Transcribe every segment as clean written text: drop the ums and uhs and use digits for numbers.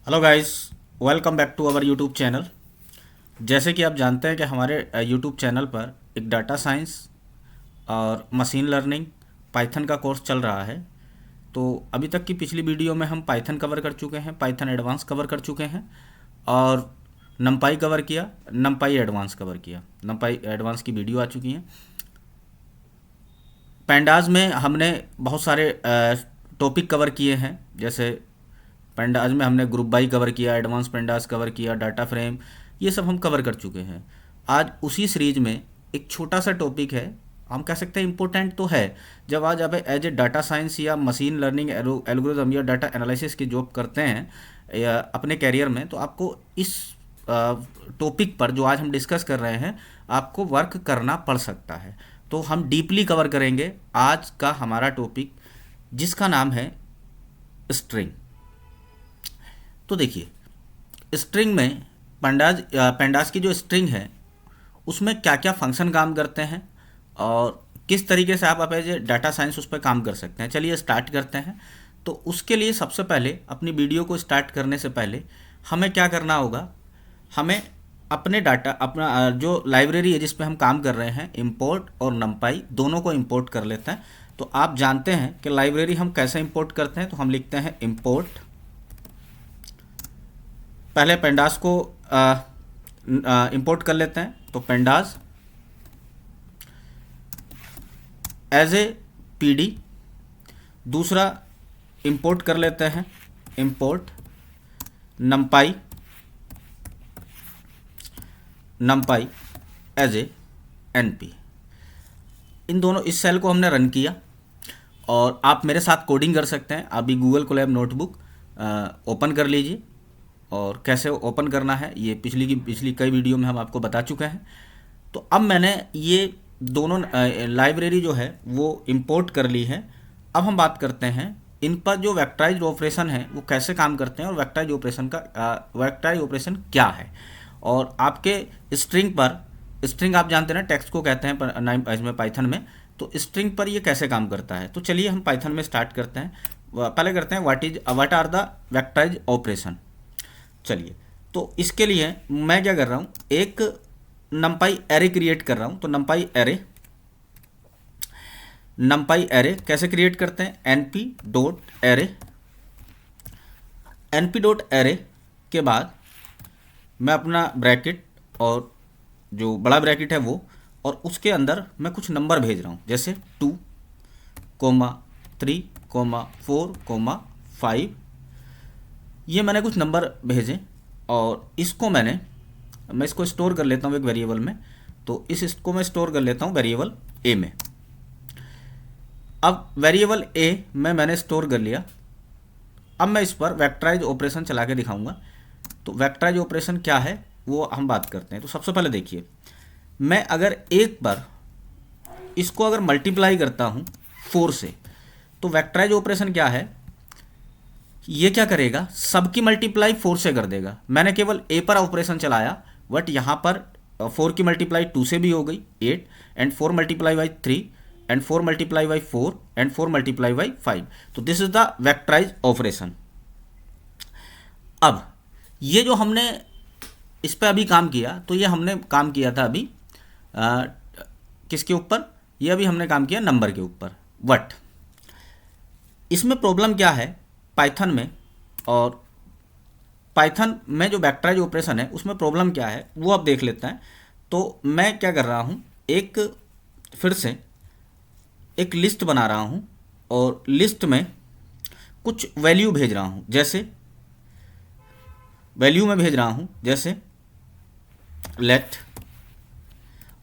Hello guys, welcome back to our YouTube channel. जैसे कि आप जानते हैं कि हमारे यूट्यूब चैनल पर एक डाटा साइंस और मशीन लर्निंग पाइथन का कोर्स चल रहा है। तो अभी तक की पिछली वीडियो में हम पाइथन कवर कर चुके हैं, पाइथन एडवांस कवर कर चुके हैं और नमपाई कवर किया, नमपाई एडवांस कवर किया। नमपाई एडवांस की वीडियो आ चुकी हैं। पैंडाज में हमने बहुत सारे टॉपिक कवर किए हैं। जैसे पेंडाज में हमने ग्रुप बाई कवर किया, एडवांस पेंडाज कवर किया, डाटा फ्रेम, ये सब हम कवर कर चुके हैं। आज उसी सीरीज में एक छोटा सा टॉपिक है, हम कह सकते हैं इम्पोर्टेंट तो है। जब आज आप एज ए डाटा साइंस या मशीन लर्निंग एल्गोरिथम या डाटा एनालिसिस की जॉब करते हैं या अपने कैरियर में, तो आपको इस टॉपिक पर जो आज हम डिस्कस कर रहे हैं आपको वर्क करना पड़ सकता है। तो हम डीपली कवर करेंगे आज का हमारा टॉपिक, जिसका नाम है स्ट्रिंग। तो देखिए, स्ट्रिंग में पेंडास की जो स्ट्रिंग है उसमें क्या क्या फंक्शन काम करते हैं और किस तरीके से आप एज ए डाटा साइंस उस पर काम कर सकते हैं। चलिए स्टार्ट करते हैं। तो उसके लिए सबसे पहले अपनी वीडियो को स्टार्ट करने से पहले हमें क्या करना होगा, हमें अपने डाटा अपना जो लाइब्रेरी है जिस पे हम काम कर रहे हैं, इंपोर्ट और नमपाई दोनों को इंपोर्ट कर लेते हैं। तो आप जानते हैं कि लाइब्रेरी हम कैसे इंपोर्ट करते हैं। तो हम लिखते हैं इंपोर्ट, पहले पेंडास को इंपोर्ट कर लेते हैं। तो पेंडास एज ए पीडी, दूसरा इंपोर्ट कर लेते हैं import NumPy, NumPy as a NP. इन दोनों, इस सेल को हमने रन किया और आप मेरे साथ कोडिंग कर सकते हैं। अभी गूगल कोलैब नोटबुक ओपन कर लीजिए और कैसे ओपन करना है ये पिछली कई वीडियो में हम आपको बता चुके हैं। तो अब मैंने ये दोनों लाइब्रेरी जो है वो इंपोर्ट कर ली है। अब हम बात करते हैं इन पर जो वेक्टराइज्ड ऑपरेशन है वो कैसे काम करते हैं और वेक्टराइज ऑपरेशन क्या है। और आपके स्ट्रिंग पर, स्ट्रिंग आप जानते हैं ना, टेक्स्ट को कहते हैं इसमें पाइथन में। तो स्ट्रिंग पर ये कैसे काम करता है, तो चलिए हम पाइथन में स्टार्ट करते हैं। पहले करते हैं what are the vectorize operation. चलिए, तो इसके लिए मैं क्या कर रहा हूँ, एक नमपाई एरे क्रिएट कर रहा हूँ। तो नमपाई एरे कैसे क्रिएट करते हैं, एनपी डॉट एरे के बाद मैं अपना ब्रैकेट और जो बड़ा ब्रैकेट है वो, और उसके अंदर मैं कुछ नंबर भेज रहा हूँ, जैसे 2,3,4,5। ये मैंने कुछ नंबर भेजे और मैं इसको स्टोर कर लेता हूँ एक वेरिएबल में। तो इसको मैं स्टोर कर लेता हूँ वेरिएबल ए में। अब वेरिएबल ए में मैंने स्टोर कर लिया। अब मैं इस पर वेक्टराइज ऑपरेशन चला के दिखाऊंगा। तो वेक्टराइज ऑपरेशन क्या है वो हम बात करते हैं। तो सबसे पहले देखिए, मैं अगर एक बार इसको अगर मल्टीप्लाई करता हूँ 4 से, तो वेक्टराइज ऑपरेशन क्या है, ये क्या करेगा, सबकी मल्टीप्लाई 4 से कर देगा। मैंने केवल ए पर ऑपरेशन चलाया, बट यहाँ पर 4 की मल्टीप्लाई 2 से भी हो गई 8, and 4 multiply by 3, and 4 multiply by 4, and 4 multiply by 5। तो this is the vectorize operation. अब ये जो हमने इस पर अभी काम किया, तो ये हमने काम किया था अभी किसके ऊपर, ये अभी हमने काम किया नंबर के ऊपर। बट इसमें प्रॉब्लम क्या है पाइथन में, और पाइथन में जो वेक्टराइज ऑपरेशन है उसमें प्रॉब्लम क्या है वो आप देख लेते हैं। तो मैं क्या कर रहा हूँ, फिर से एक लिस्ट बना रहा हूँ और लिस्ट में कुछ वैल्यू भेज रहा हूँ। जैसे वैल्यू में भेज रहा हूँ, जैसे लेट,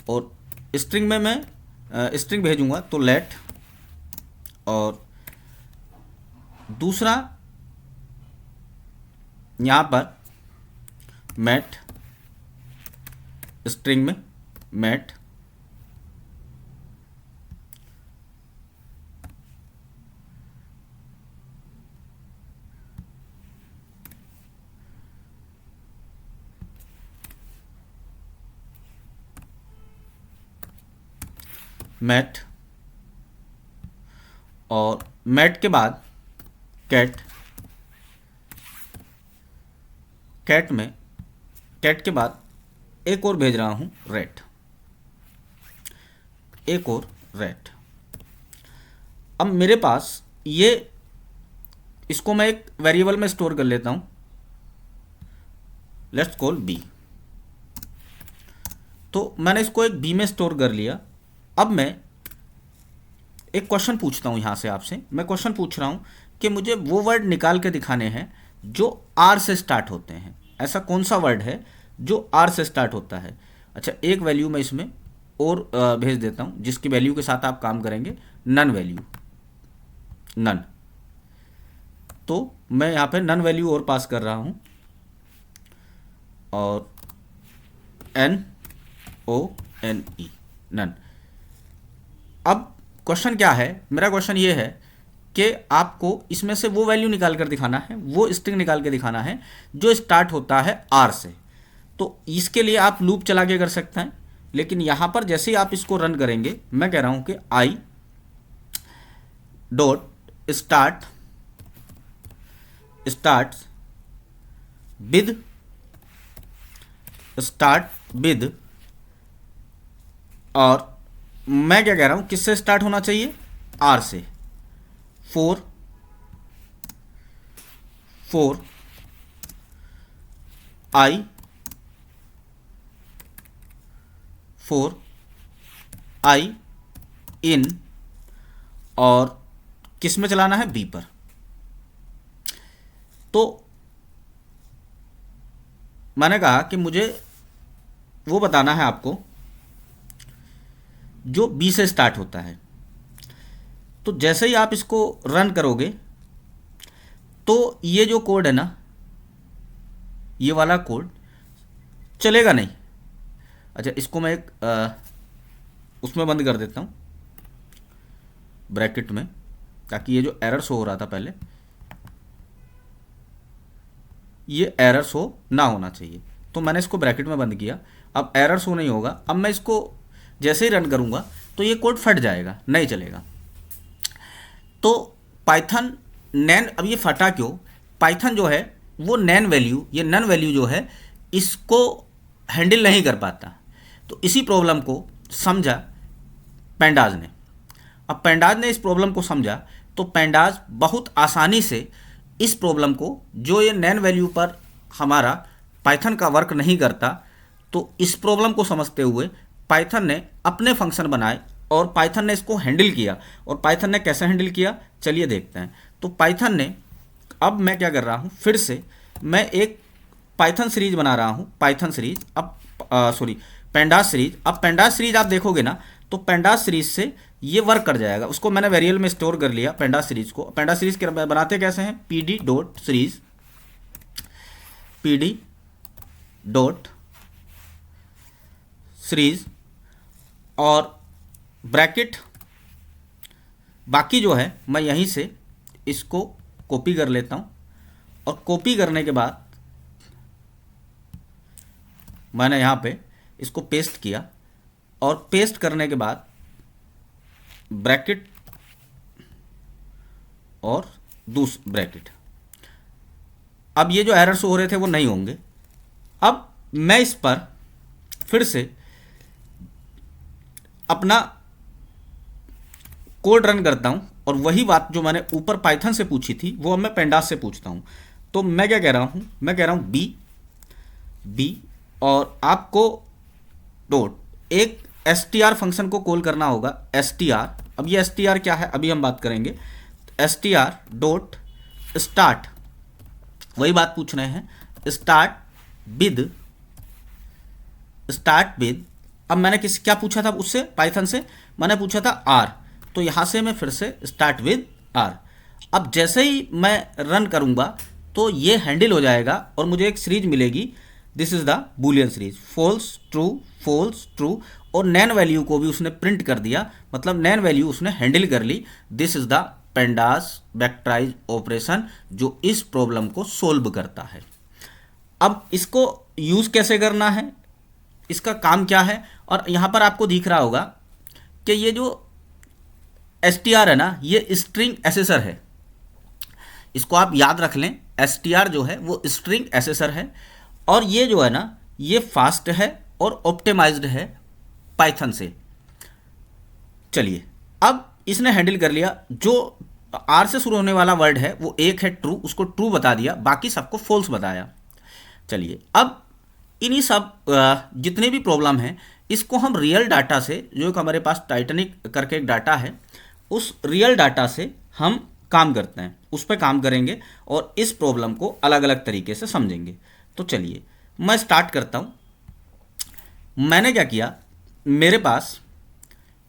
और स्ट्रिंग में मैं स्ट्रिंग भेजूंगा तो लेट, और दूसरा यहाँ पर मैट, स्ट्रिंग में मैट, मैट, और मैट के बाद कैट, कैट में, कैट के बाद एक और भेज रहा हूँ रेट, एक और रेट। अब मेरे पास ये, इसको मैं एक वेरिएबल में स्टोर कर लेता हूँ, लेट्स कॉल बी। तो मैंने इसको एक बी में स्टोर कर लिया। अब मैं एक क्वेश्चन पूछता हूँ यहाँ से आपसे, मैं क्वेश्चन पूछ रहा हूँ कि मुझे वो वर्ड निकाल के दिखाने हैं जो आर से स्टार्ट होते हैं। ऐसा कौन सा वर्ड है जो आर से स्टार्ट होता है? अच्छा, एक वैल्यू मैं इसमें और भेज देता हूँ जिसकी वैल्यू के साथ आप काम करेंगे, नन वैल्यू, नन। तो मैं यहाँ पे नन वैल्यू और पास कर रहा हूँ, और NONE, नन। अब क्वेश्चन क्या है, मेरा क्वेश्चन ये है कि आपको इसमें से वो वैल्यू निकाल कर दिखाना है, वो स्ट्रिंग निकाल के दिखाना है जो स्टार्ट होता है आर से। तो इसके लिए आप लूप चला के कर सकते हैं, लेकिन यहाँ पर जैसे ही आप इसको रन करेंगे, मैं कह रहा हूँ कि I dot start start with, और मैं क्या कह रहा हूं, किससे स्टार्ट होना चाहिए? आर से। फोर आई इन, और किस में चलाना है? बी पर। तो मैंने कहा कि मुझे वो बताना है आपको जो बी से स्टार्ट होता है। तो जैसे ही आप इसको रन करोगे तो ये जो कोड है ना, ये वाला कोड चलेगा नहीं। अच्छा, इसको मैं एक उसमें बंद कर देता हूँ, ब्रैकेट में, ताकि ये जो एरर शो हो रहा था पहले, ये एरर शो ना होना चाहिए। तो मैंने इसको ब्रैकेट में बंद किया, अब एरर शो नहीं होगा। अब मैं इसको जैसे ही रन करूँगा तो ये कोड फट जाएगा, नहीं चलेगा। तो पाइथन नैन, अब ये फटा क्यों? पाइथन जो है वो नैन वैल्यू, ये नन वैल्यू जो है, इसको हैंडल नहीं कर पाता। तो इसी प्रॉब्लम को समझा पेंडाज ने। अब पेंडाज ने इस प्रॉब्लम को समझा, तो पेंडाज बहुत आसानी से इस प्रॉब्लम को, जो ये नैन वैल्यू पर हमारा पाइथन का वर्क नहीं करता, तो इस प्रॉब्लम को समझते हुए पाइथन ने अपने फंक्शन बनाए और पाइथन ने इसको हैंडल किया। और पाइथन ने कैसे हैंडल किया, चलिए देखते हैं। तो पाइथन ने, अब मैं क्या कर रहा हूँ, फिर से मैं एक पाइथन सीरीज बना रहा हूँ, पाइथन सीरीज, अब पेंडास सीरीज। अब पेंडास सीरीज आप देखोगे ना, तो पेंडास सीरीज से ये वर्क कर जाएगा। उसको मैंने वेरिएबल में स्टोर कर लिया पेंडास सीरीज को। पेंडास सीरीज के बनाते कैसे हैं? PD dot series, PD dot series, और ब्रैकेट, बाकी जो है मैं यहीं से इसको कॉपी कर लेता हूँ, और कॉपी करने के बाद मैंने यहाँ पे इसको पेस्ट किया, और पेस्ट करने के बाद ब्रैकेट और ब्रैकेट। अब ये जो एरर शो हो रहे थे वो नहीं होंगे। अब मैं इस पर फिर से अपना कोड रन करता हूं, और वही बात जो मैंने ऊपर पाइथन से पूछी थी वो अब मैं पेंडास से पूछता हूं। तो मैं क्या कह रहा हूं, मैं कह रहा हूं बी, और आपको डॉट एक str फंक्शन को कॉल करना होगा, str। अब ये str क्या है अभी हम बात करेंगे। str डॉट स्टार्ट, वही बात पूछ रहे हैं, स्टार्ट विद। अब मैंने क्या पूछा था उससे, पाइथन से मैंने पूछा था r, तो यहां से मैं फिर से स्टार्ट विद r। अब जैसे ही मैं रन करूंगा तो ये हैंडल हो जाएगा और मुझे एक सीरीज मिलेगी, this is the boolean series, false true, और नैन वैल्यू को भी उसने प्रिंट कर दिया, मतलब नैन वैल्यू उसने हैंडल कर ली। This is the pandas vectorize operation जो इस प्रॉब्लम को सोल्व करता है। अब इसको यूज कैसे करना है, इसका काम क्या है, और यहां पर आपको दिख रहा होगा कि ये जो str है ना, ये स्ट्रिंग एसेसर है। इसको आप याद रख लें, str जो है वो स्ट्रिंग एसेसर है, और ये जो है ना, ये फास्ट है और ऑप्टिमाइज्ड है पाइथन से। चलिए, अब इसने हैंडल कर लिया, जो आर से शुरू होने वाला वर्ड है वो एक है ट्रू, उसको ट्रू बता दिया, बाकी सबको फॉल्स बताया। चलिए, अब इन्हीं सब जितने भी प्रॉब्लम हैं इसको हम रियल डाटा से, जो एक हमारे पास टाइटैनिक करके एक डाटा है, उस रियल डाटा से हम काम करते हैं, उस पर काम करेंगे और इस प्रॉब्लम को अलग अलग तरीके से समझेंगे। तो चलिए मैं स्टार्ट करता हूँ। मैंने क्या किया, मेरे पास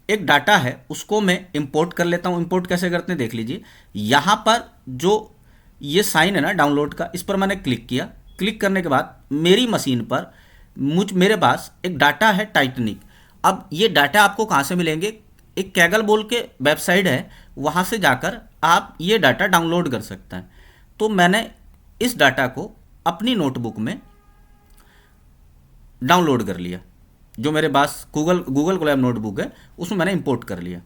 एक डाटा है, उसको मैं इंपोर्ट कर लेता हूँ। इंपोर्ट कैसे करते हैं देख लीजिए। यहाँ पर जो ये साइन है ना डाउनलोड का, इस पर मैंने क्लिक किया। क्लिक करने के बाद मेरी मशीन पर मेरे पास एक डाटा है टाइटैनिक। अब ये डाटा आपको कहाँ से मिलेंगे, एक कैगल बोल के वेबसाइट है, वहाँ से जाकर आप ये डाटा डाउनलोड कर सकते हैं। तो मैंने इस डाटा को अपनी नोटबुक में डाउनलोड कर लिया, जो मेरे पास गूगल कोलैब नोटबुक है उसमें मैंने इंपोर्ट कर लिया।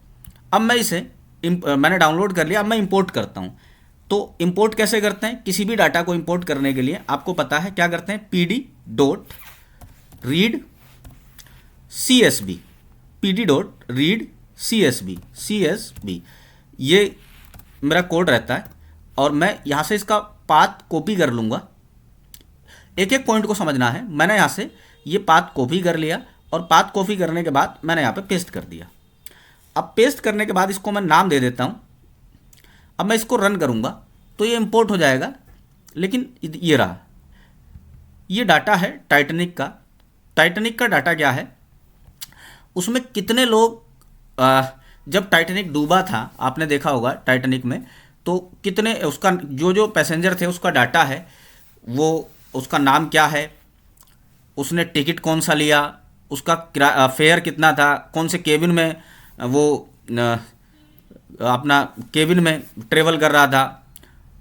अब मैं इसे मैंने डाउनलोड कर लिया, अब मैं इंपोर्ट करता हूँ। तो इंपोर्ट कैसे करते हैं, किसी भी डाटा को इंपोर्ट करने के लिए आपको पता है क्या करते हैं, pd.read csv, ये मेरा कोड रहता है और मैं यहाँ से इसका पाथ कॉपी कर लूँगा। एक एक पॉइंट को समझना है। मैंने यहाँ से ये पाथ कॉपी कर लिया और पाथ कॉपी करने के बाद मैंने यहाँ पे पेस्ट कर दिया। अब पेस्ट करने के बाद इसको मैं नाम दे देता हूँ। अब मैं इसको रन करूँगा तो ये इंपोर्ट हो जाएगा। लेकिन ये रहा, ये डाटा है टाइटैनिक का। टाइटैनिक का डाटा क्या है, उसमें कितने लोग जब टाइटैनिक डूबा था, आपने देखा होगा टाइटैनिक में, तो कितने उसका जो पैसेंजर थे उसका डाटा है, वो उसका नाम क्या है, उसने टिकट कौन सा लिया, उसका फेयर कितना था, कौन से केबिन में वो अपना केबिन में ट्रेवल कर रहा था,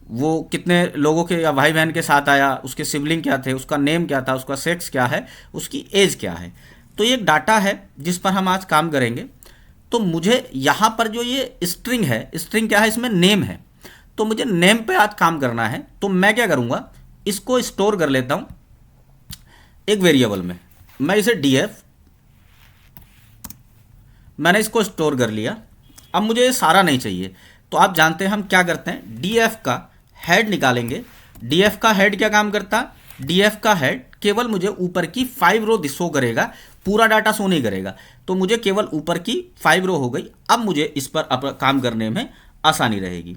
वो कितने लोगों के या भाई बहन के साथ आया, उसके सिबलिंग क्या थे, उसका नेम क्या था, उसका सेक्स क्या है, उसकी एज क्या है। तो ये एक डाटा है जिस पर हम आज काम करेंगे। तो मुझे यहाँ पर जो ये स्ट्रिंग है, स्ट्रिंग क्या है, इसमें नेम है, तो मुझे नेम पे आज काम करना है। तो मैं क्या करूँगा, इसको स्टोर कर लेता हूँ एक वेरिएबल में। मैं इसे df, मैंने इसको स्टोर कर लिया। अब मुझे ये सारा नहीं चाहिए, तो आप जानते हैं हम क्या करते हैं, df का हेड निकालेंगे। df का हेड क्या काम करता है, df का हेड केवल मुझे ऊपर की 5 रो शो करेगा, पूरा डाटा शो नहीं करेगा। तो मुझे केवल ऊपर की 5 रो हो गई। अब मुझे इस पर काम करने में आसानी रहेगी।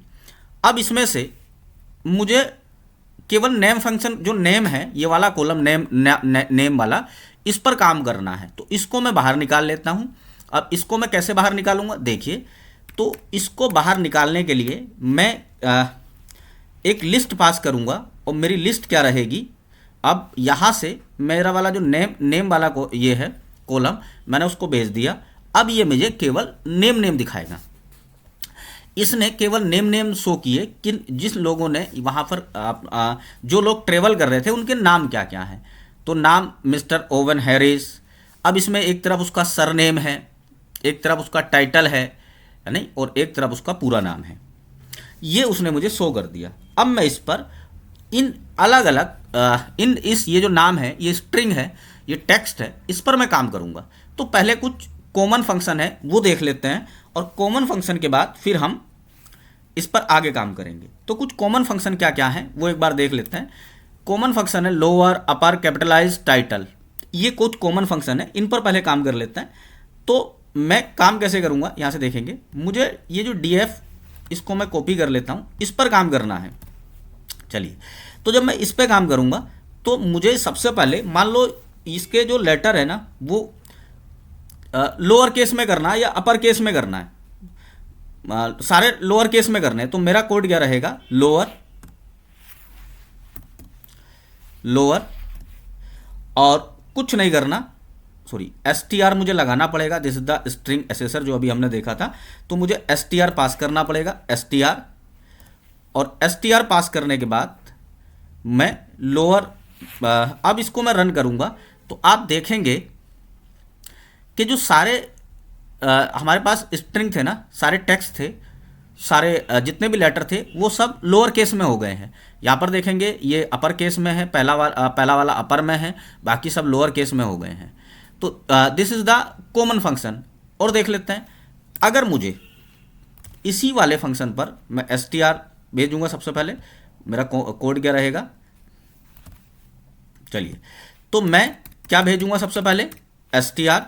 अब इसमें से मुझे केवल नेम फंक्शन, जो नेम है, ये वाला कॉलम नेम वाला, इस पर काम करना है। तो इसको मैं बाहर निकाल लेता हूँ। अब इसको मैं कैसे बाहर निकालूंगा देखिए। तो इसको बाहर निकालने के लिए मैं एक लिस्ट पास करूँगा और मेरी लिस्ट क्या रहेगी, अब यहाँ से मेरा वाला जो नेम वाला को ये है कॉलम, मैंने उसको भेज दिया। अब ये मुझे केवल नेम दिखाएगा। इसने केवल नेम शो किए कि जिस लोगों ने वहाँ पर जो लोग ट्रेवल कर रहे थे उनके नाम क्या क्या हैं। तो नाम मिस्टर ओवन हैरिस। अब इसमें एक तरफ उसका सरनेम है, एक तरफ उसका टाइटल है नहीं, और एक तरफ उसका पूरा नाम है। ये उसने मुझे शो कर दिया। अब मैं इस पर इन अलग अलग ये जो नाम है, ये स्ट्रिंग है, ये टेक्स्ट है, इस पर मैं काम करूँगा। तो पहले कुछ कॉमन फंक्शन है वो देख लेते हैं और कॉमन फंक्शन के बाद फिर हम इस पर आगे काम करेंगे। तो कुछ कॉमन फंक्शन क्या क्या है वो एक बार देख लेते हैं। कॉमन फंक्शन है लोअर, अपर, कैपिटलाइज, टाइटल, ये कुछ कॉमन फंक्शन है, इन पर पहले काम कर लेते हैं। तो मैं काम कैसे करूँगा यहाँ से देखेंगे। मुझे ये जो df, इसको मैं कॉपी कर लेता हूँ, इस पर काम करना है। चलिए, तो जब मैं इस पर काम करूँगा तो मुझे सबसे पहले मान लो इसके जो लेटर है ना वो लोअर केस में करना है या अपर केस में करना है, सारे लोअर केस में करने हैं। तो मेरा कोड क्या रहेगा, लोअर और कुछ नहीं करना, सॉरी str मुझे लगाना पड़ेगा, this is the string assessor जो अभी हमने देखा था। तो मुझे str पास करना पड़ेगा, str, और str पास करने के बाद मैं लोअर, अब इसको मैं रन करूँगा तो आप देखेंगे कि जो सारे हमारे पास स्ट्रिंग थे ना, सारे टेक्स्ट थे, सारे जितने भी लेटर थे वो सब लोअर केस में हो गए हैं। यहाँ पर देखेंगे ये अपर केस में है, पहला वाला अपर में है, बाकी सब लोअर केस में हो गए हैं। तो this is the common function. और देख लेते हैं, अगर मुझे इसी वाले फंक्शन पर मैं एस टी आर भेजूंगा, सबसे पहले मेरा कोड क्या रहेगा, चलिए, तो मैं क्या भेजूंगा सबसे पहले, एस टी आर।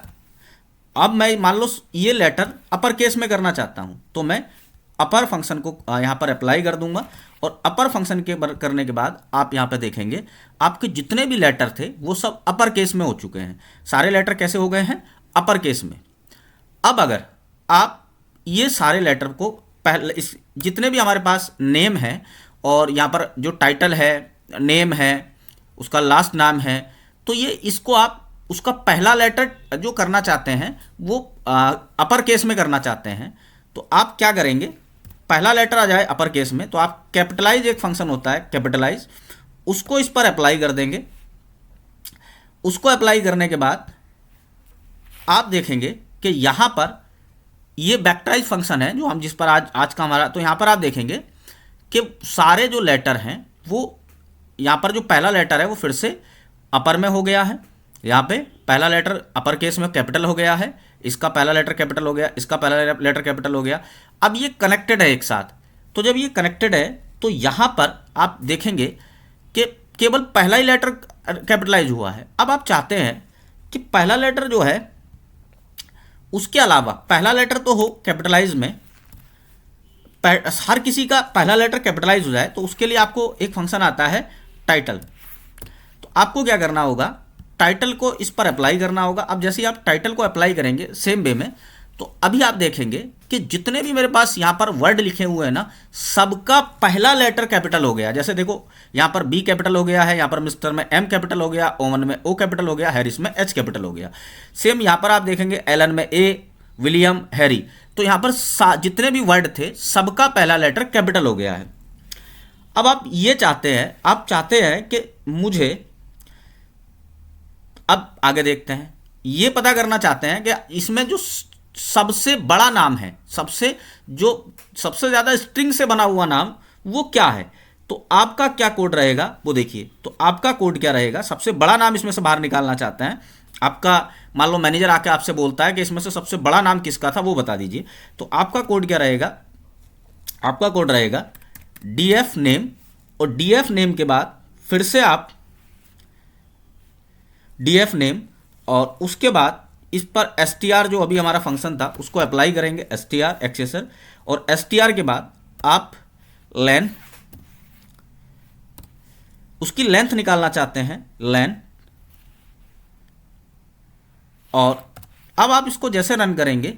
अब मैं मान लो ये लेटर अपर केस में करना चाहता हूं, तो मैं अपर फंक्शन को यहां पर अप्लाई कर दूंगा। और अपर फंक्शन के करने के बाद आप यहां पे देखेंगे आपके जितने भी लेटर थे वो सब अपर केस में हो चुके हैं। सारे लेटर कैसे हो गए हैं, अपर केस में। अब अगर आप ये सारे लेटर को पहले इस जितने भी हमारे पास नेम है और यहाँ पर जो टाइटल है, नेम है, उसका लास्ट नाम है, तो ये इसको आप उसका पहला लेटर जो करना चाहते हैं वो अपर केस में करना चाहते हैं, तो आप क्या करेंगे, पहला लेटर आ जाए अपर केस में तो आप कैपिटलाइज, एक फंक्शन होता है कैपिटलाइज, उसको इस पर अप्लाई कर देंगे। उसको अप्लाई करने के बाद आप देखेंगे कि यहाँ पर ये बैक्टराइज फंक्शन है जो हम जिस पर आज का हमारा, तो यहाँ पर आप देखेंगे कि सारे जो लेटर हैं वो यहाँ पर जो पहला लेटर है वो फिर से अपर में हो गया है। यहाँ पे पहला लेटर अपर केस में कैपिटल हो गया है, इसका पहला लेटर कैपिटल हो गया, इसका पहला लेटर कैपिटल हो गया। अब ये कनेक्टेड है एक साथ, तो जब ये कनेक्टेड है तो यहाँ पर आप देखेंगे कि केवल पहला ही लेटर कैपिटलाइज हुआ है। अब आप चाहते हैं कि पहला लेटर जो है उसके अलावा पहला लेटर तो हो कैपिटलाइज में, हर किसी का पहला लेटर कैपिटलाइज हो जाए, तो उसके लिए आपको एक फंक्शन आता है टाइटल। तो आपको क्या करना होगा, टाइटल को इस पर अप्लाई करना होगा। अब जैसे ही आप टाइटल को अप्लाई करेंगे सेम वे में, तो अभी आप देखेंगे कि जितने भी मेरे पास यहाँ पर वर्ड लिखे हुए हैं ना, सबका पहला लेटर कैपिटल हो गया। जैसे देखो यहाँ पर बी कैपिटल हो गया है, यहाँ पर मिस्टर में एम कैपिटल हो गया, ओवन में ओ कैपिटल हो गया, हैरिस में एच कैपिटल हो गया। सेम यहाँ पर आप देखेंगे एलन में ए, विलियम, हैरी, तो यहाँ पर जितने भी वर्ड थे सबका पहला लेटर कैपिटल हो गया है। अब आप ये चाहते हैं, आप चाहते हैं कि मुझे, अब आगे देखते हैं, ये पता करना चाहते हैं कि इसमें जो सबसे बड़ा नाम है, सबसे ज़्यादा स्ट्रिंग से बना हुआ नाम वो क्या है। तो आपका क्या कोड रहेगा वो देखिए। तो आपका कोड क्या रहेगा, सबसे बड़ा नाम इसमें से बाहर निकालना चाहते हैं आपका, मान लो मैनेजर आके आपसे बोलता है कि इसमें से सबसे बड़ा नाम किसका था वो बता दीजिए। तो आपका कोड क्या रहेगा, आपका कोड रहेगा df नेम, और df नेम के बाद फिर से आप df नेम, और उसके बाद इस पर str जो अभी हमारा फंक्शन था उसको अप्लाई करेंगे, str एक्सेसर, और str के बाद आप लेन, उसकी लेंथ निकालना चाहते हैं, लेन। और अब आप इसको जैसे रन करेंगे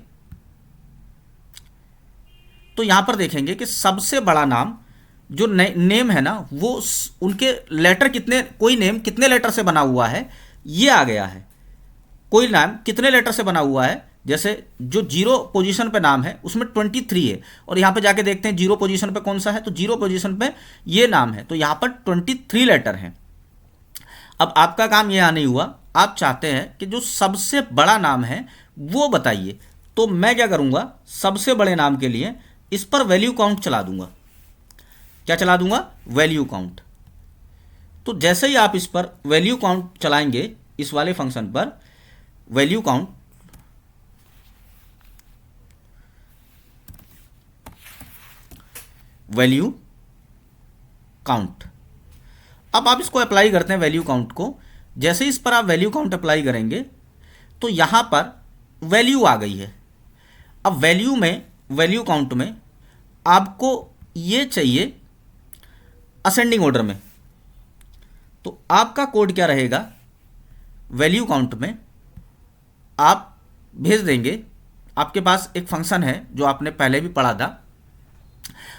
तो यहां पर देखेंगे कि सबसे बड़ा नाम जो नेम है ना, वो उनके लेटर कितने, कोई नेम कितने लेटर से बना हुआ है ये आ गया है। कोई नाम कितने लेटर से बना हुआ है, जैसे जो जीरो पोजीशन पे नाम है उसमें 23 है, और यहाँ पे जाके देखते हैं जीरो पोजीशन पे कौन सा है, तो जीरो पोजीशन पे ये नाम है, तो यहाँ पर 23 लेटर हैं। अब आपका काम यह नहीं हुआ, आप चाहते हैं कि जो सबसे बड़ा नाम है वो बताइए। तो मैं क्या करूँगा, सबसे बड़े नाम के लिए इस पर वैल्यू काउंट चला दूंगा। क्या चला दूंगा, वैल्यू काउंट। तो जैसे ही आप इस पर वैल्यू काउंट चलाएंगे, इस वाले फंक्शन पर वैल्यू काउंट, वैल्यू काउंट, अब आप इसको अप्लाई करते हैं वैल्यू काउंट को। जैसे इस पर आप वैल्यू काउंट अप्लाई करेंगे तो यहां पर वैल्यू आ गई है। अब वैल्यू में, वैल्यू काउंट में आपको ये चाहिए असेंडिंग ऑर्डर में, तो आपका कोड क्या रहेगा, वैल्यू काउंट में आप भेज देंगे, आपके पास एक फंक्शन है जो आपने पहले भी पढ़ा था।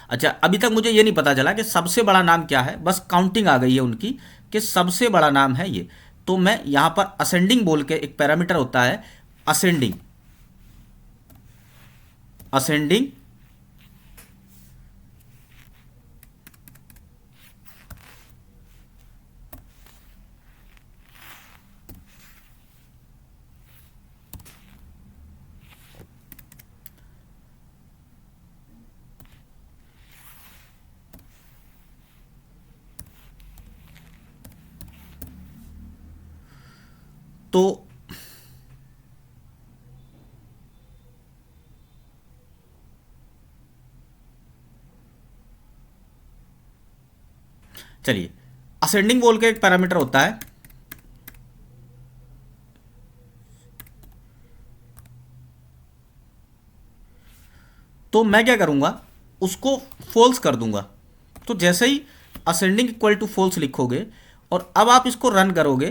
अच्छा, अभी तक मुझे ये नहीं पता चला कि सबसे बड़ा नाम क्या है, बस काउंटिंग आ गई है उनकी कि सबसे बड़ा नाम है ये। तो मैं यहाँ पर असेंडिंग बोल के एक पैरामीटर होता है, असेंडिंग, असेंडिंग तो चलिए, असेंडिंग बोल के एक पैरामीटर होता है, तो मैं क्या करूंगा, उसको फॉल्स कर दूंगा। तो जैसे ही असेंडिंग इक्वल टू फॉल्स लिखोगे और अब आप इसको रन करोगे,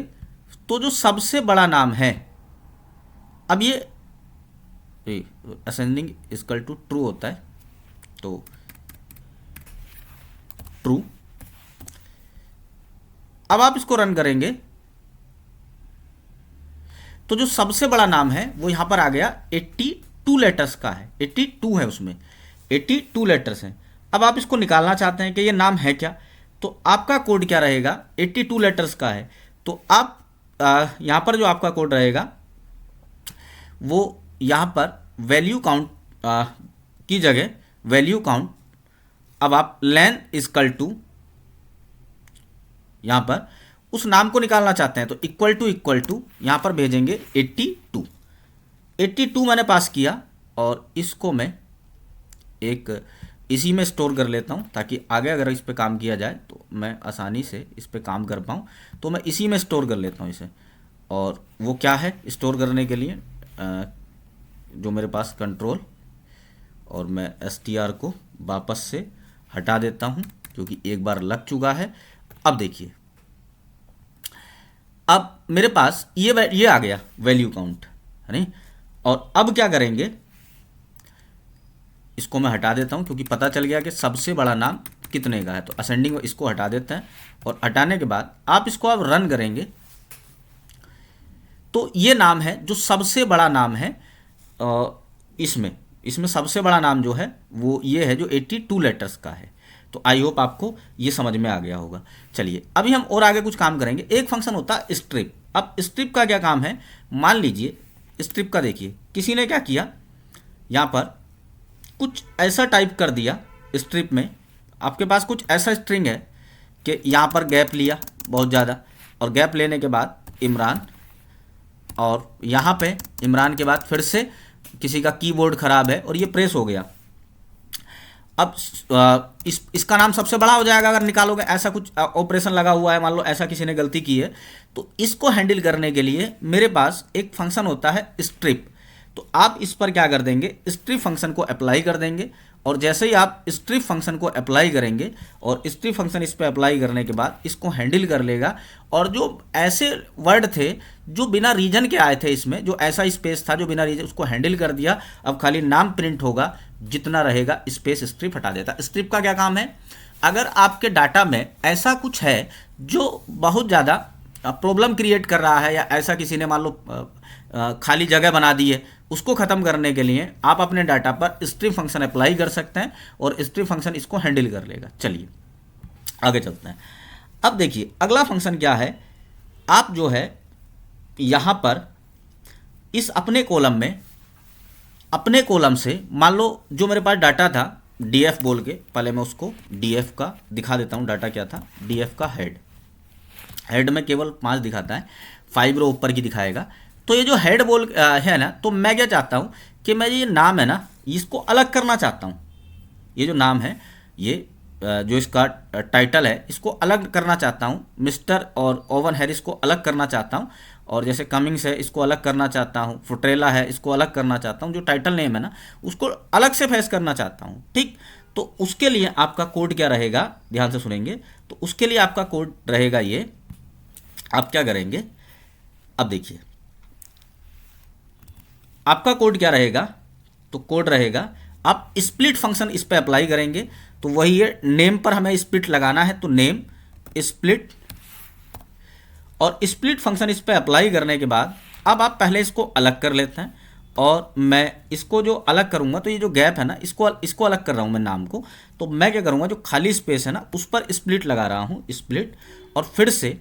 तो जो सबसे बड़ा नाम है, अब ये असेंडिंग इक्वल टू ट्रू होता है, तो ट्रू। अब आप इसको रन करेंगे तो जो सबसे बड़ा नाम है वो यहां पर आ गया, 82 लेटर्स का है, 82 है, उसमें 82 लेटर्स हैं। अब आप इसको निकालना चाहते हैं कि ये नाम है क्या, तो आपका कोड क्या रहेगा, 82 लेटर्स का है, तो आप यहां पर जो आपका कोड रहेगा वो यहां पर वैल्यू काउंट की जगह वैल्यू काउंट, अब आप लेन इक्वल टू, यहां पर उस नाम को निकालना चाहते हैं तो इक्वल टू यहां पर भेजेंगे 82। 82 मैंने पास किया और इसको मैं एक इसी में स्टोर कर लेता हूं, ताकि आगे अगर इस पे काम किया जाए तो मैं आसानी से इस पे काम कर पाऊं। तो मैं इसी में स्टोर कर लेता हूं इसे। और वो क्या है स्टोर करने के लिए, जो मेरे पास कंट्रोल, और मैं str को वापस से हटा देता हूं क्योंकि एक बार लग चुका है। अब देखिए, अब मेरे पास ये आ गया वैल्यू काउंट, है नहीं। और अब क्या करेंगे, इसको मैं हटा देता हूं क्योंकि पता चल गया कि सबसे बड़ा नाम कितने का है। तो असेंडिंग इसको हटा देते हैं, और हटाने के बाद आप इसको अब रन करेंगे तो ये नाम है जो सबसे बड़ा नाम है। इसमें सबसे बड़ा नाम जो है वो ये है जो 82 लेटर्स का है। तो आई होप आपको ये समझ में आ गया होगा। चलिए, अभी हम और आगे कुछ काम करेंगे। एक फंक्शन होता है स्ट्रिप। अब स्ट्रिप का क्या काम है, मान लीजिए स्ट्रिप का देखिए, किसी ने क्या किया, यहाँ पर कुछ ऐसा टाइप कर दिया स्ट्रिप में, आपके पास कुछ ऐसा स्ट्रिंग है कि यहाँ पर गैप लिया बहुत ज़्यादा, और गैप लेने के बाद इमरान, और यहाँ पे इमरान के बाद फिर से किसी का कीबोर्ड ख़राब है और ये प्रेस हो गया। अब इसका नाम सबसे बड़ा हो जाएगा अगर निकालोगे, ऐसा कुछ ऑपरेशन लगा हुआ है, मान लो ऐसा किसी ने गलती की है। तो इसको हैंडल करने के लिए मेरे पास एक फंक्शन होता है स्ट्रिप। तो आप इस पर क्या कर देंगे, स्ट्रिप फंक्शन को अप्लाई कर देंगे, और जैसे ही आप स्ट्रिप फंक्शन को अप्लाई करेंगे और स्ट्रिप फंक्शन इस पर अप्लाई करने के बाद इसको हैंडल कर लेगा। और जो ऐसे वर्ड थे जो बिना रीजन के आए थे, इसमें जो ऐसा स्पेस था जो बिना रीजन, उसको हैंडल कर दिया। अब खाली नाम प्रिंट होगा, जितना रहेगा स्पेस स्ट्रिप हटा देता। स्ट्रिप का क्या काम है, अगर आपके डाटा में ऐसा कुछ है जो बहुत ज़्यादा प्रॉब्लम क्रिएट कर रहा है, या ऐसा किसी ने मान लो खाली जगह बना दी है, उसको ख़त्म करने के लिए आप अपने डाटा पर स्ट्रिप फंक्शन अप्लाई कर सकते हैं और स्ट्रिप फंक्शन इसको हैंडल कर लेगा। चलिए आगे चलते हैं। अब देखिए अगला फंक्शन क्या है, आप जो है यहाँ पर इस अपने कॉलम से मान लो जो मेरे पास डाटा था df बोल के, पहले मैं उसको df का दिखा देता हूँ। डाटा क्या था, df का हेड में केवल 5 दिखाता है, 5 रो ऊपर की दिखाएगा। तो ये जो हेड बोल है ना, तो मैं क्या चाहता हूँ कि मैं ये नाम है ना, इसको अलग करना चाहता हूँ। ये जो नाम है, ये जो इसका टाइटल है, इसको अलग करना चाहता हूँ। मिस्टर और ओवन हैरिस को अलग करना चाहता हूँ, और जैसे कमिंग्स है इसको अलग करना चाहता हूँ, फुट्रेला है इसको अलग करना चाहता हूँ। जो टाइटल नेम है ना, उसको अलग से फेस करना चाहता हूँ, ठीक। तो उसके लिए आपका कोड क्या रहेगा, ध्यान से सुनेंगे। तो उसके लिए आपका कोड रहेगा ये, आप क्या करेंगे, अब देखिए आपका कोड क्या रहेगा। तो कोड रहेगा, आप स्प्लिट फंक्शन इस पे अप्लाई करेंगे। तो वही है, नेम पर हमें स्प्लिट लगाना है, तो नेम स्प्लिट, और स्प्लिट फंक्शन इस पे अप्लाई करने के बाद अब आप पहले इसको अलग कर लेते हैं, और मैं इसको जो अलग करूंगा, तो ये जो गैप है ना, इसको अलग कर रहा हूं मैं नाम को। तो मैं क्या करूंगा, जो खाली स्पेस है ना, उस पर स्प्लिट लगा रहा हूं, स्प्लिट, और फिर से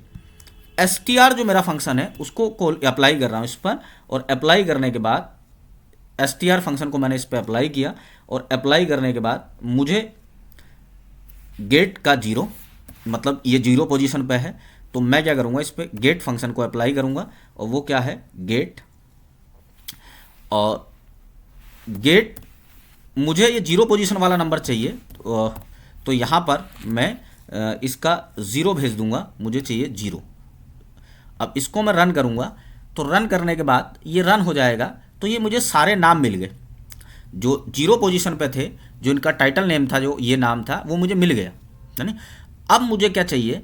str जो मेरा फंक्शन है उसको अप्लाई कर रहा हूँ इस पर, और अप्लाई करने के बाद str फंक्शन को मैंने इस पर अप्लाई किया, और अप्लाई करने के बाद मुझे गेट का 0, मतलब ये 0 पोजीशन पे है, तो मैं क्या करूँगा, इस पर गेट फंक्शन को अप्लाई करूँगा, और वो क्या है, गेट, और गेट मुझे ये 0 पोजीशन वाला नंबर चाहिए, तो यहाँ पर मैं इसका 0 भेज दूंगा, मुझे चाहिए 0। अब इसको मैं रन करूँगा, तो रन करने के बाद ये रन हो जाएगा, तो ये मुझे सारे नाम मिल गए जो 0 पोजीशन पे थे, जो इनका टाइटल नेम था, जो ये नाम था, वो मुझे मिल गया, है ना। अब मुझे क्या चाहिए,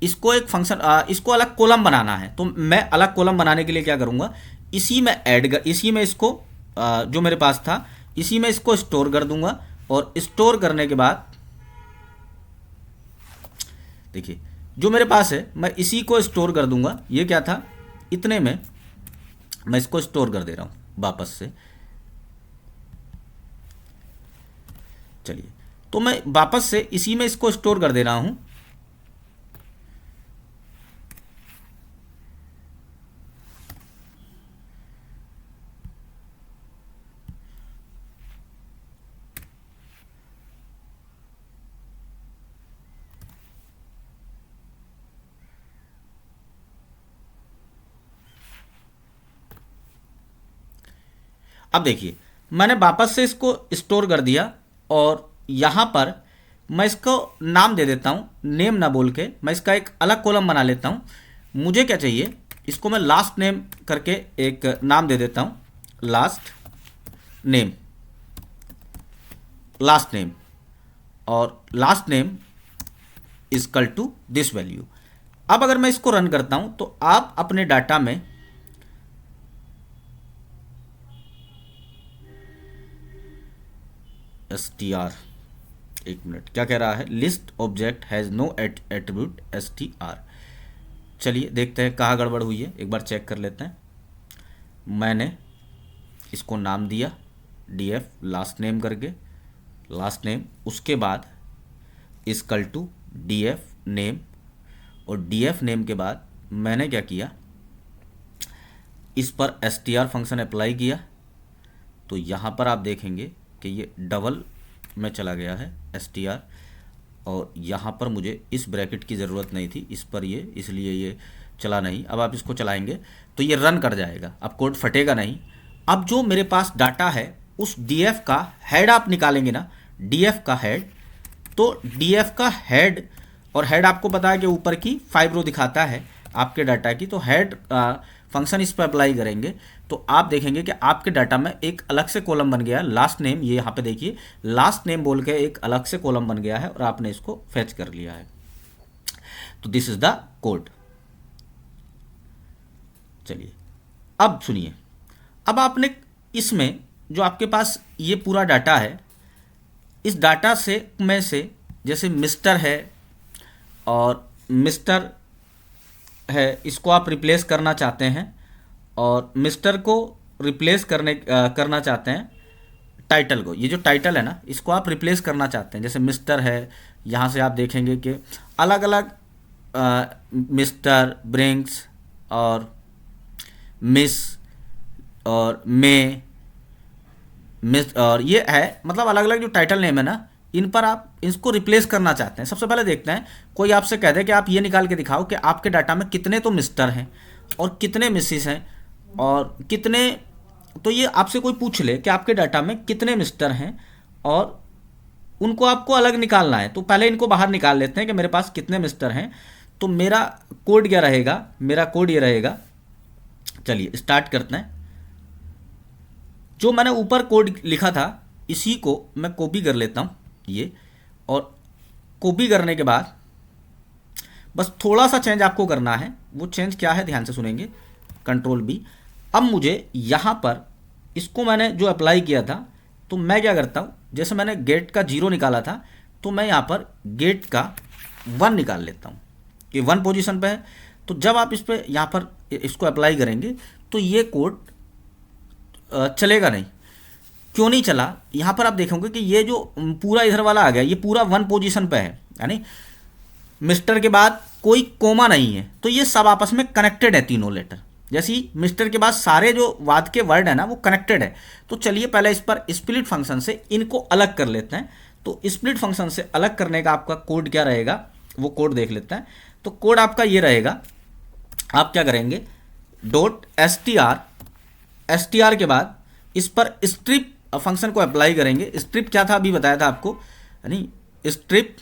इसको एक फंक्शन, इसको अलग कॉलम बनाना है। तो मैं अलग कॉलम बनाने के लिए क्या करूँगा, इसी में इसको जो मेरे पास था, इसी में इसको स्टोर कर दूंगा, और स्टोर करने के बाद देखिए जो मेरे पास है, मैं इसी को स्टोर कर दूंगा। ये क्या था, इतने में मैं इसको स्टोर कर दे रहा हूं वापस से। चलिए, तो मैं वापस से इसी में इसको स्टोर कर दे रहा हूं। अब देखिए, मैंने वापस से इसको स्टोर कर दिया, और यहाँ पर मैं इसको नाम दे देता हूँ, नेम ना बोल के मैं इसका एक अलग कॉलम बना लेता हूँ। मुझे क्या चाहिए, इसको मैं लास्ट नेम करके एक नाम दे देता हूँ, लास्ट नेम, और last name equal to this value. अब अगर मैं इसको रन करता हूँ, तो आप अपने डाटा में str, एक मिनट, क्या कह रहा है, list object has no attribute str। चलिए देखते हैं कहाँ गड़बड़ हुई है, एक बार चेक कर लेते हैं। मैंने इसको नाम दिया df लास्ट नेम करके, लास्ट नेम, उसके बाद इजकल टू df नेम, और df नेम के बाद मैंने क्या किया, इस पर str फंक्शन अप्लाई किया। तो यहाँ पर आप देखेंगे कि ये डबल में चला गया है str, और यहाँ पर मुझे इस ब्रैकेट की ज़रूरत नहीं थी, इस पर ये, इसलिए ये चला नहीं। अब आप इसको चलाएंगे तो ये रन कर जाएगा, अब कोड फटेगा नहीं। अब जो मेरे पास डाटा है, उस df का हेड आप निकालेंगे ना, df का हेड, तो df का हेड, और हेड आपको पता है कि ऊपर की 5 रो दिखाता है आपके डाटा की, तो हेड फंक्शन इस पर अप्लाई करेंगे, तो आप देखेंगे कि आपके डाटा में एक अलग से कॉलम बन गया, लास्ट नेम, ये यहाँ पे देखिए लास्ट नेम बोल के एक अलग से कॉलम बन गया है, और आपने इसको फेच कर लिया है। तो दिस इज द कोड। चलिए अब सुनिए, अब आपने इसमें जो आपके पास ये पूरा डाटा है, इस डाटा से में से जैसे मिस्टर है और मिस्टर है, इसको आप रिप्लेस करना चाहते हैं, और मिस्टर को रिप्लेस करना चाहते हैं टाइटल को, ये जो टाइटल है ना, इसको आप रिप्लेस करना चाहते हैं। जैसे मिस्टर है, यहाँ से आप देखेंगे कि अलग अलग मिस्टर, ब्रिंक्स और मिस और मे, मिस, और ये है, मतलब अलग अलग जो टाइटल नेम है ना, इन पर आप इसको रिप्लेस करना चाहते हैं। सबसे पहले देखते हैं, कोई आपसे कह दे कि आप ये निकाल के दिखाओ कि आपके डाटा में कितने तो मिस्टर हैं और कितने मिसिस हैं और कितने, तो ये आपसे कोई पूछ ले कि आपके डाटा में कितने मिस्टर हैं और उनको आपको अलग निकालना है, तो पहले इनको बाहर निकाल लेते हैं कि मेरे पास कितने मिस्टर हैं। तो मेरा कोड क्या रहेगा, मेरा कोड ये रहेगा, चलिए स्टार्ट करते हैं। जो मैंने ऊपर कोड लिखा था, इसी को मैं कॉपी कर लेता हूँ ये, और कॉपी करने के बाद बस थोड़ा सा चेंज आपको करना है। वो चेंज क्या है, ध्यान से सुनेंगे, कंट्रोल बी। अब मुझे यहाँ पर इसको मैंने जो अप्लाई किया था, तो मैं क्या करता हूँ, जैसे मैंने गेट का 0 निकाला था, तो मैं यहाँ पर गेट का 1 निकाल लेता हूँ, ये 1 पोजीशन पे है। तो जब आप इस पर यहाँ पर इसको अप्लाई करेंगे, तो ये कोड चलेगा नहीं। क्यों नहीं चला, यहाँ पर आप देखोगे कि ये जो पूरा इधर वाला आ गया, ये पूरा 1 पोजीशन पे है, यानी मिस्टर के बाद कोई कोमा नहीं है, तो ये सब आपस में कनेक्टेड है, तीनों लेटर। जैसे ही मिस्टर के बाद सारे जो वाद के वर्ड है ना, वो कनेक्टेड है। तो चलिए पहले इस पर स्प्लिट फंक्शन से इनको अलग कर लेते हैं। तो स्प्लिट फंक्शन से अलग करने का आपका कोड क्या रहेगा, वो कोड देख लेते हैं। तो कोड आपका ये रहेगा, आप क्या करेंगे, डॉट एस टी आर के बाद इस पर स्ट्रिप फंक्शन को अप्लाई करेंगे। स्ट्रिप क्या था अभी बताया था आपको, यानी स्ट्रिप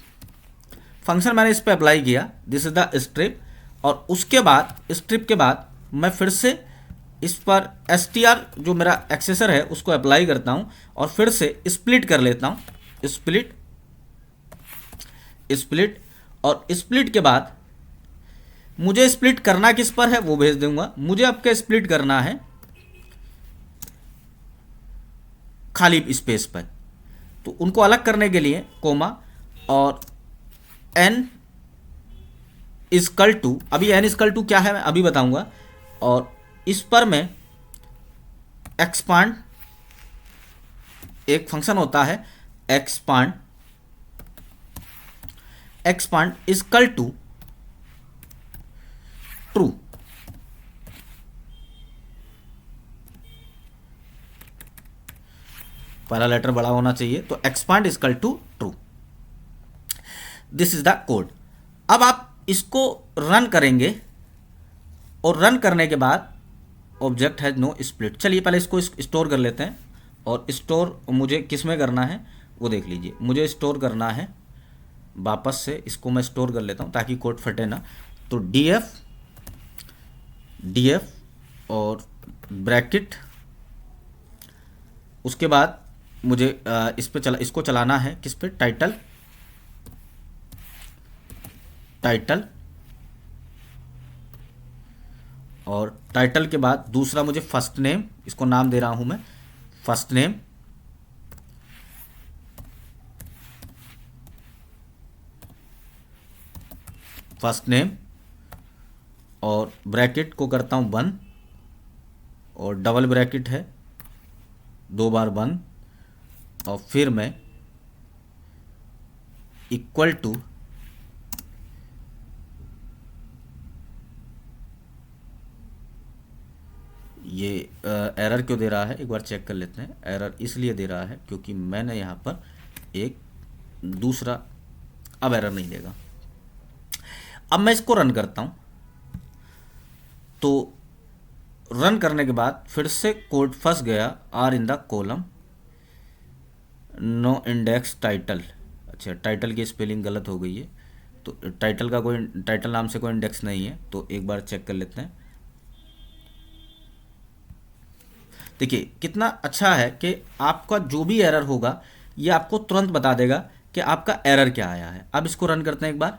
फंक्शन मैंने इस पर अप्लाई किया, दिस इज द स्ट्रिप। और उसके बाद स्ट्रिप के बाद मैं फिर से इस पर एस टी आर जो मेरा एक्सेसर है उसको अप्लाई करता हूँ और फिर से स्प्लिट कर लेता हूँ, स्प्लिट स्प्लिट। और स्प्लिट के बाद मुझे स्प्लिट करना किस पर है वो भेज दूंगा। मुझे आपके स्प्लिट करना है खाली स्पेस पर, तो उनको अलग करने के लिए कोमा और n इजकल टू, अभी n इजकल टू क्या है मैं अभी बताऊंगा। और इस पर मैं एक्सपांड, एक फंक्शन होता है एक्सपांड इजकल टू ट्रू। पहला लेटर बड़ा होना चाहिए, तो expand equal to true, this is the code. अब आप इसको रन करेंगे और रन करने के बाद ऑब्जेक्ट हैज नो स्प्लिट। चलिए पहले इसको स्टोर कर लेते हैं, और स्टोर मुझे किस में करना है वो देख लीजिए। मुझे स्टोर करना है वापस से, इसको मैं स्टोर कर लेता हूँ ताकि कोड फटे ना। तो डी एफ और ब्रैकेट, उसके बाद मुझे इसको चलाना है किस पे, टाइटल। और टाइटल के बाद दूसरा मुझे फर्स्ट नेम, इसको नाम दे रहा हूं मैं फर्स्ट नेम। और ब्रैकेट को करता हूं बंद, और डबल ब्रैकेट है 2 बार बंद, और फिर मैं इक्वल टू ये एरर क्यों दे रहा है एक बार चेक कर लेते हैं। एरर इसलिए दे रहा है क्योंकि मैंने यहाँ पर एक दूसरा, अब एरर नहीं देगा। अब मैं इसको रन करता हूँ, तो रन करने के बाद फिर से कोड फंस गया, are in the column no index title. अच्छा, टाइटल की स्पेलिंग गलत हो गई है, तो टाइटल नाम से कोई इंडेक्स नहीं है। तो एक बार चेक कर लेते हैं। देखिए कितना अच्छा है कि आपका जो भी एरर होगा ये आपको तुरंत बता देगा कि आपका एरर क्या आया है। अब इसको रन करते हैं एक बार।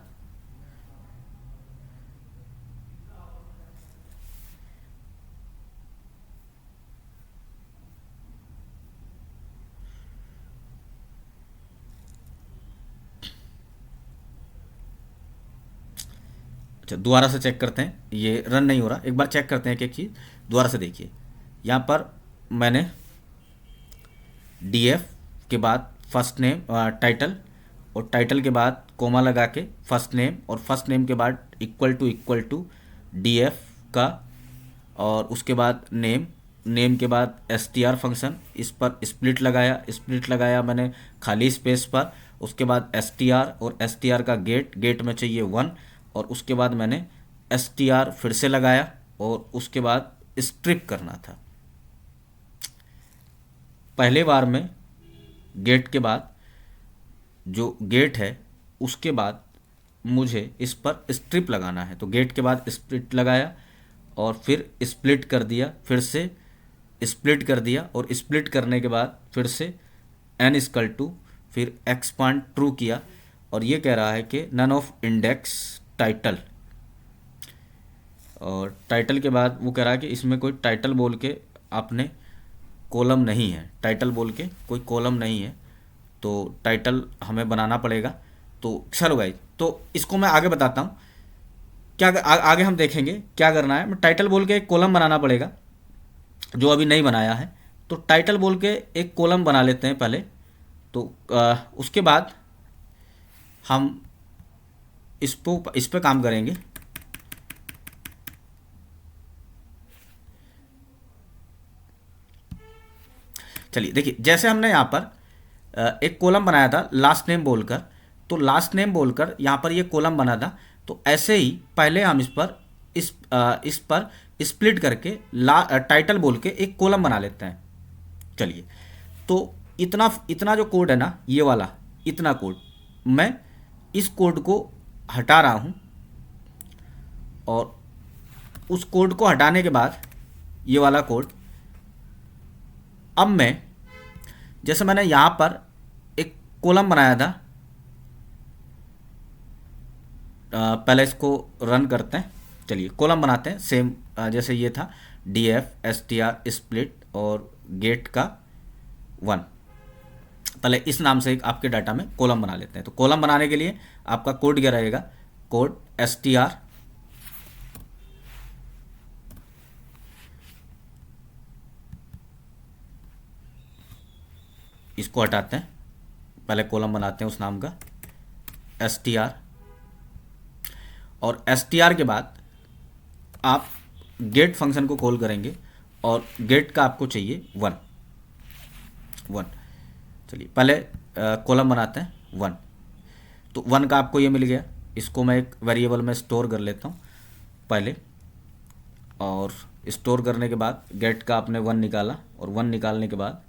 अच्छा, दोबारा से चेक करते हैं, ये रन नहीं हो रहा। एक बार चेक करते हैं कि एक चीज़, दोबारा से देखिए। यहाँ पर मैंने डीएफ के बाद फर्स्ट नेम टाइटल, और टाइटल के बाद कोमा लगा के फर्स्ट नेम, और फर्स्ट नेम के बाद इक्वल टू डीएफ का, और उसके बाद नेम के बाद एसटीआर फंक्शन, इस पर स्प्लिट लगाया मैंने खाली स्पेस पर। उसके बाद एसटीआर, और एसटीआर का गेट में चाहिए 1, और उसके बाद मैंने एसटीआर फिर से लगाया, और उसके बाद स्ट्रिप करना था। पहले बार में गेट के बाद जो गेट है उसके बाद मुझे इस पर स्ट्रिप लगाना है, तो गेट के बाद स्प्लिट लगाया और फिर स्प्लिट कर दिया, फिर से स्प्लिट कर दिया, और स्प्लिट करने के बाद फिर से n इक्वल टू, फिर एक्सपांड ट्रू किया। और ये कह रहा है कि नन ऑफ इंडेक्स टाइटल, और टाइटल के बाद वो कह रहा है कि इसमें कोई टाइटल बोल के आपने कॉलम नहीं है, टाइटल बोल के कोई कॉलम नहीं है, तो टाइटल हमें बनाना पड़ेगा। तो चलो गाइस, तो इसको मैं आगे बताता हूँ क्या आगे हम देखेंगे क्या करना है। मैं टाइटल बोल के एक कॉलम बनाना पड़ेगा जो अभी नहीं बनाया है, तो टाइटल बोल के एक कॉलम बना लेते हैं पहले। तो उसके बाद हम इस पर काम करेंगे। चलिए देखिए, जैसे हमने यहाँ पर एक कॉलम बनाया था लास्ट नेम बोलकर, तो लास्ट नेम बोलकर यहाँ पर ये कॉलम बना था। तो ऐसे ही पहले हम इस पर स्प्लिट करके टाइटल बोल के एक कॉलम बना लेते हैं। चलिए, तो इतना इतना जो कोड है ना, ये वाला इतना कोड, मैं इस कोड को हटा रहा हूँ, और उस कोड को हटाने के बाद ये वाला कोड, अब मैं जैसे मैंने यहाँ पर एक कॉलम बनाया था, पहले इसको रन करते हैं। चलिए कॉलम बनाते हैं सेम जैसे ये था, df str स्प्लिट और गेट का 1। पहले इस नाम से एक आपके डाटा में कॉलम बना लेते हैं। तो कॉलम बनाने के लिए आपका कोड क्या रहेगा, कोड str इसको हटाते हैं, पहले कॉलम बनाते हैं उस नाम का str, और str के बाद आप गेट फंक्शन को कॉल करेंगे, और गेट का आपको चाहिए 1। चलिए पहले कॉलम बनाते हैं 1। तो 1 का आपको ये मिल गया, इसको मैं एक वेरिएबल में स्टोर कर लेता हूँ पहले, और स्टोर करने के बाद गेट का आपने 1 निकाला, और 1 निकालने के बाद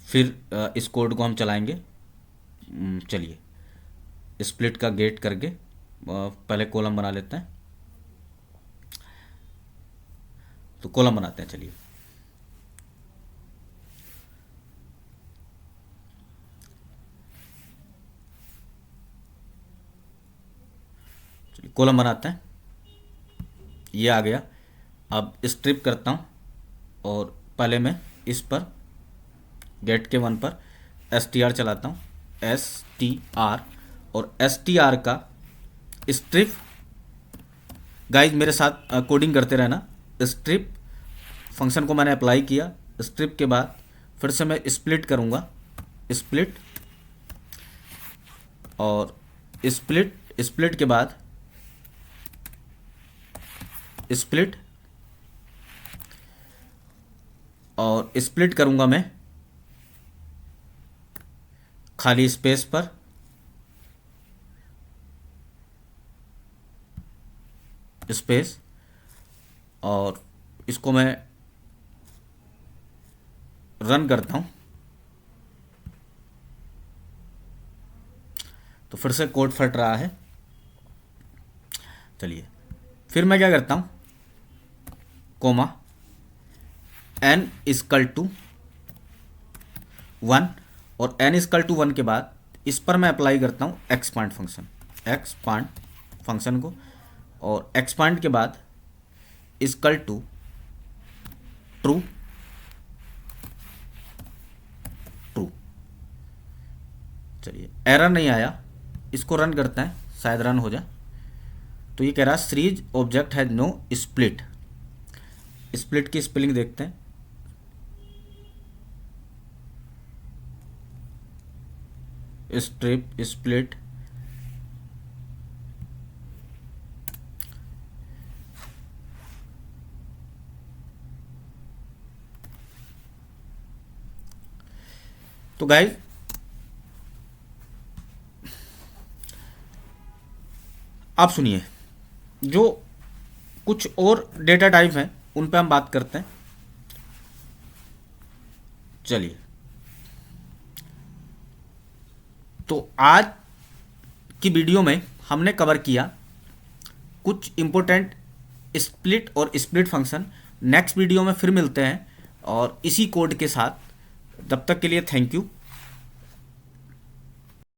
फिर इस कोड को हम चलाएंगे। चलिए स्प्लिट का गेट करके पहले कॉलम बना लेते हैं। तो कॉलम बनाते हैं, चलिए कॉलम बनाते हैं, ये आ गया। अब स्ट्रिप करता हूँ, और पहले मैं इस पर गेट के 1 पर str चलाता हूँ, str, और str का स्ट्रिप, गाइज मेरे साथ कोडिंग करते रहना। स्ट्रिप फंक्शन को मैंने अप्लाई किया, स्ट्रिप के बाद फिर से मैं स्प्लिट करूँगा, स्प्लिट, और स्प्लिट के बाद स्प्लिट, और स्प्लिट करूँगा मैं खाली स्पेस पर, स्पेस, और इसको मैं रन करता हूँ। तो फिर से कोड फट रहा है। चलिए फिर मैं क्या करता हूँ, कोमा n = 1, और n = 1 के बाद इस पर मैं अप्लाई करता हूँ एक्सपांड फंक्शन को, और एक्सपांड के बाद इक्वल टू ट्रू। चलिए एरर नहीं आया, इसको रन करते हैं, शायद रन हो जाए। तो ये कह रहा है series object has no split. Split की स्पेलिंग देखते हैं, स्ट्रिप, स्प्लिट, तो गाइस आप सुनिए, जो कुछ और डेटा टाइप हैं उन पे हम बात करते हैं। चलिए, तो आज की वीडियो में हमने कवर किया कुछ इम्पोर्टेंट स्प्लिट और स्प्लिट फंक्शन। नेक्स्ट वीडियो में फिर मिलते हैं और इसी कोड के साथ। तब तक के लिए थैंक यू।